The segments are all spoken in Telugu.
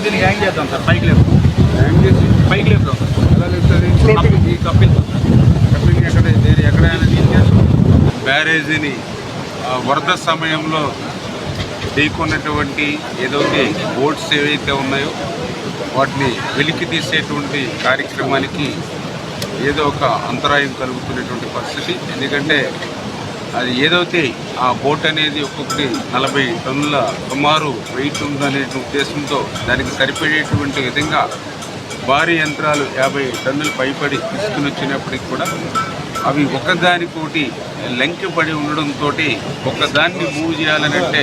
దీన్ని హ్యాంగ్ చేద్దాం సార్, పైకి లేదు హ్యాంగ్ చేసి పైకి లేపుదాం సార్. ఎలా లేపుతుంది? ఈ కప్పిల్ ఎక్కడైనా తీసుకెళ్తాం. బ్యారేజీని వరద సమయంలో ఢీకొన్నటువంటి ఏదైతే బోట్స్ ఏవైతే ఉన్నాయో వాటిని వెలికి తీసేటువంటి కార్యక్రమానికి ఏదో ఒక అంతరాయం కలుగుతున్నటువంటి పరిస్థితి. ఎందుకంటే అది ఏదైతే ఆ బోట్ అనేది ఒక్కొక్కటి 40 టన్నుల సుమారు వెయిట్ ఉందనే ఉద్దేశంతో దానికి సరిపడేటువంటి విధంగా భారీ యంత్రాలు 50 టన్నులు పైపడి తీసుకుని వచ్చినప్పటికి కూడా అవి ఒకదానికోటి లంకెపడి ఉండడంతో ఒకదాన్ని మూవ్ చేయాలనంటే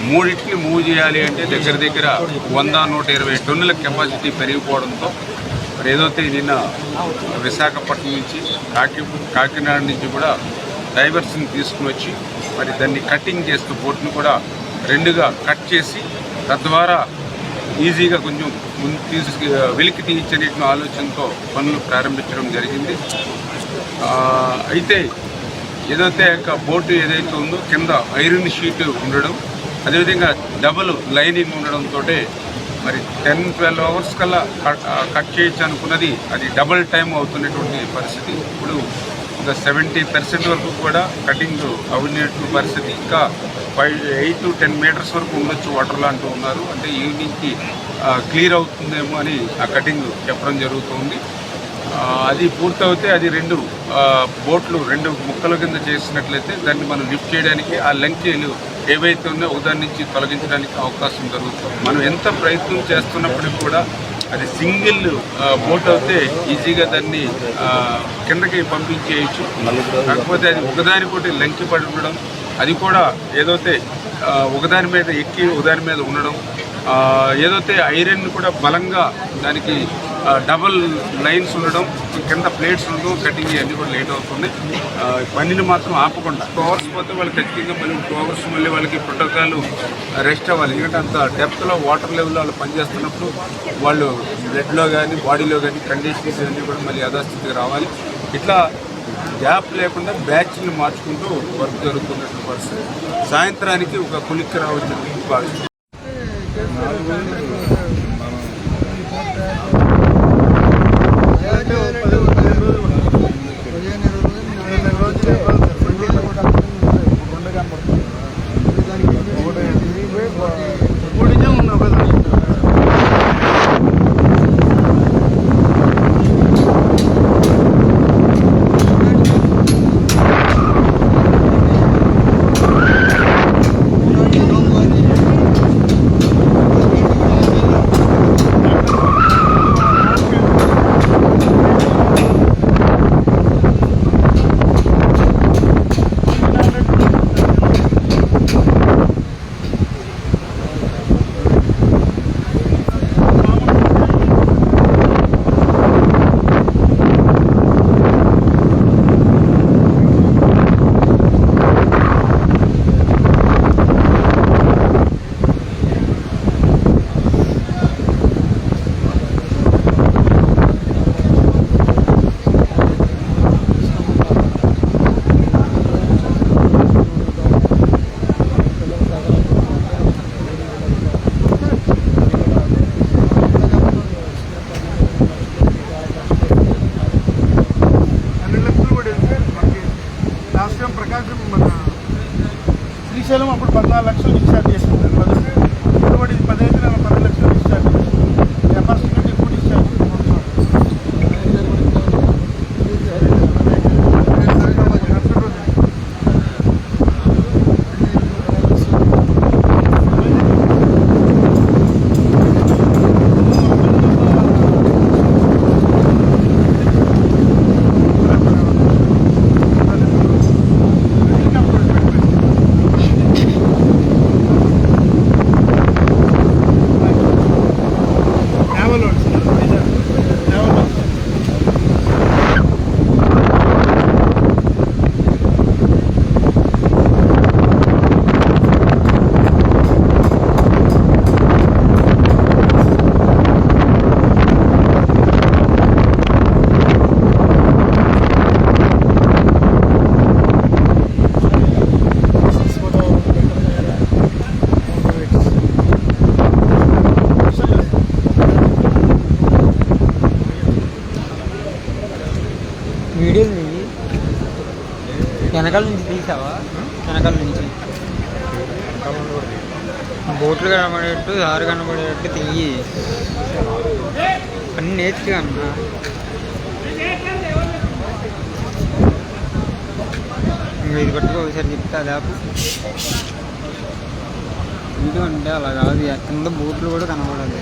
మూడింటిని మూవ్ చేయాలి అంటే దగ్గర దగ్గర 100-120 టన్నుల కెపాసిటీ పెరిగిపోవడంతో మరి ఏదైతే నిన్న విశాఖపట్నం నుంచి కాకినాడ నుంచి కూడా డైవర్స్ని తీసుకుని వచ్చి మరి దాన్ని కటింగ్ చేస్తూ బోట్ని కూడా రెండుగా కట్ చేసి తద్వారా ఈజీగా కొంచెం వెలికి తీయించనే ఆలోచనతో పనులు ప్రారంభించడం జరిగింది. అయితే ఏదైతే బోటు ఏదైతే ఉందో కింద ఐరన్ షీట్ ఉండడం, అదేవిధంగా డబుల్ లైనింగ్ ఉండడంతో మరి 10-12 అవర్స్ కల్లా కట్ చేయొచ్చు అనుకున్నది అది డబుల్ టైం అవుతున్నటువంటి పరిస్థితి. ఇప్పుడు ఇంకా 70% వరకు కూడా కటింగ్ అవినట్టు పరిస్థితి. ఇంకా 8-10 మీటర్స్ వరకు ఉండొచ్చు వాటర్లో అంటూ ఉన్నారు. అంటే ఈవినింగ్కి క్లియర్ అవుతుందేమో అని ఆ కటింగ్ చెప్పడం జరుగుతుంది. అది పూర్తవుతే అది 2 బోట్లు 2 ముక్కల కింద చేసినట్లయితే దాన్ని మనం లిఫ్ట్ చేయడానికి ఆ లంకెలు ఏవైతే ఉన్నాయో ఒకదాని నుంచి తొలగించడానికి అవకాశం జరుగుతుంది. మనం ఎంత ప్రయత్నం చేస్తున్నప్పటికీ కూడా అది సింగిల్ బోట్ అయితే ఈజీగా దాన్ని కిందకి పంపించేయచ్చు. కాకపోతే అది ఒకదానికోటి లంకి పడి ఉండడం, అది కూడా ఏదైతే ఒకదాని మీద ఎక్కి ఒకదాని మీద ఉండడం, ఏదైతే ఐరన్ కూడా బలంగా దానికి డబల్ లైన్స్ ఉండడం, కింద ప్లేట్స్ ఉండడం, కటింగ్ అన్నీ కూడా లేట్ అవుతుంది. పనిని మాత్రం ఆపకుండా 2 అవర్స్ పోతే వాళ్ళు ఖచ్చితంగా మళ్ళీ 2 అవర్స్ మళ్ళీ వాళ్ళకి ప్రోటోకాల్ రెస్ట్ అవ్వాలి. ఎందుకంటే అంత డెప్త్లో వాటర్ లెవెల్లో వాళ్ళు పనిచేస్తున్నప్పుడు వాళ్ళు బ్లడ్లో కానీ బాడీలో కానీ కండిషన్స్ అన్నీ కూడా మళ్ళీ యథాస్థితికి రావాలి. ఇట్లా గ్యాప్ లేకుండా బ్యాచ్ని మార్చుకుంటూ వర్క్ జరుగుతున్నటువంటి పరిస్థితి. సాయంత్రానికి ఒక కొలిక్కి రావచ్చని భావిస్తున్నాం. ప్రకాశం మన శ్రీశైలం అప్పుడు 14 లక్షలు డిశ్చార్జ్ చేసింది. ఇప్పుడు 15 లక్షలు డిశ్చార్జ్ చేసింది. కెపాసిటీ ఎక్కువ డిశ్చార్జ్ వీడియోలు తీయి. వెనకాల నుంచి తీసావా? వెనకాల నుంచి బోట్లు కనబడేట్టు, దారి కనబడేటట్టు తీయి. అన్నీ నేర్చుగా అన్నా. ఇది పట్టుకో, ఒకసారి చెప్తా దాపు. వీడియో అంటే అలా కాదు, కింద బోట్లు కూడా కనబడాలి.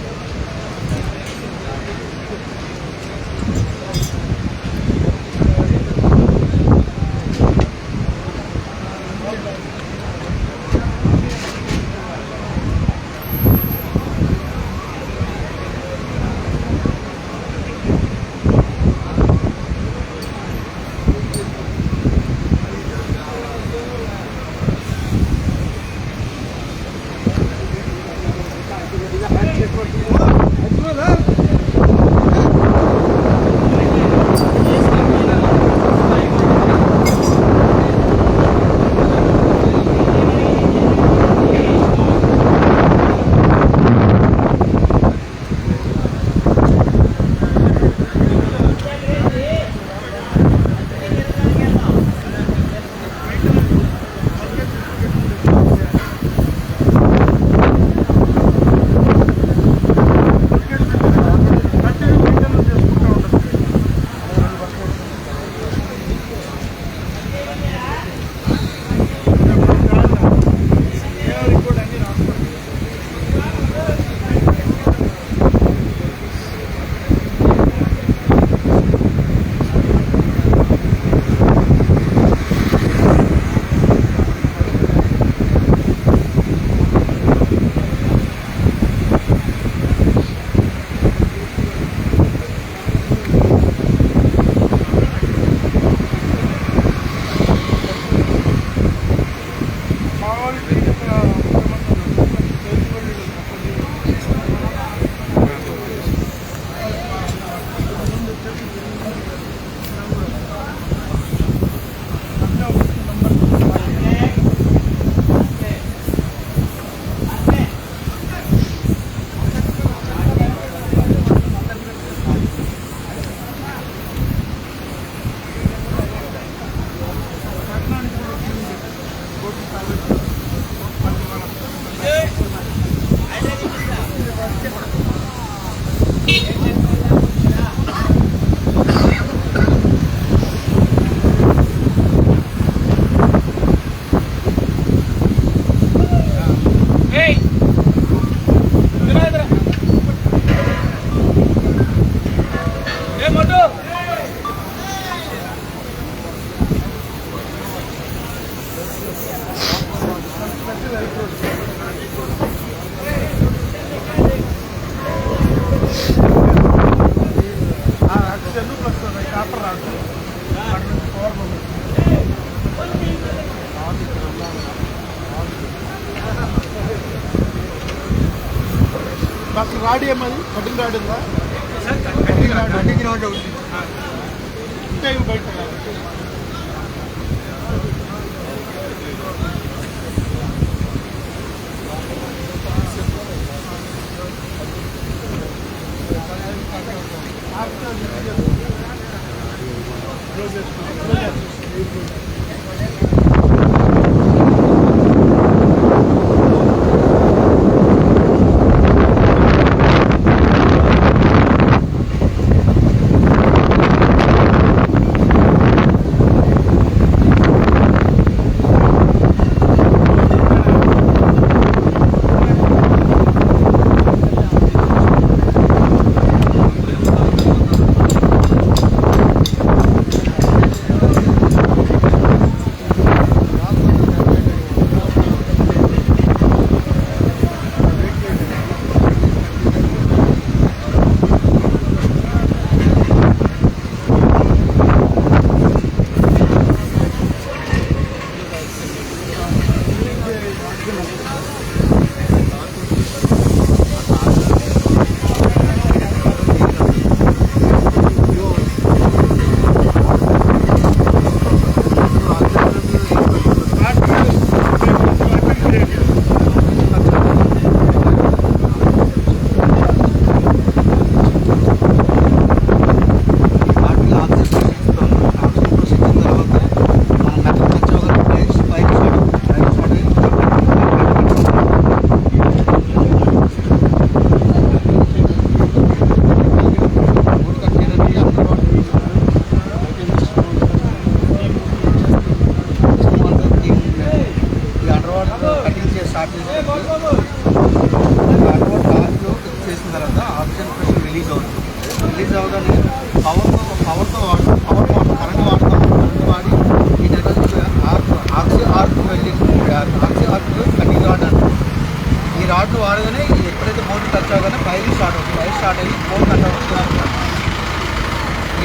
అసలు రాడి ఏమది కటింగ్ రాడ్ ఉందా? కటింగ్ రాడ్ అవుతుంది. ఇంకా ఇవి బయట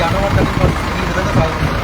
అనుమతి పరిస్థితి ఈ విధంగా సాగుతుంది.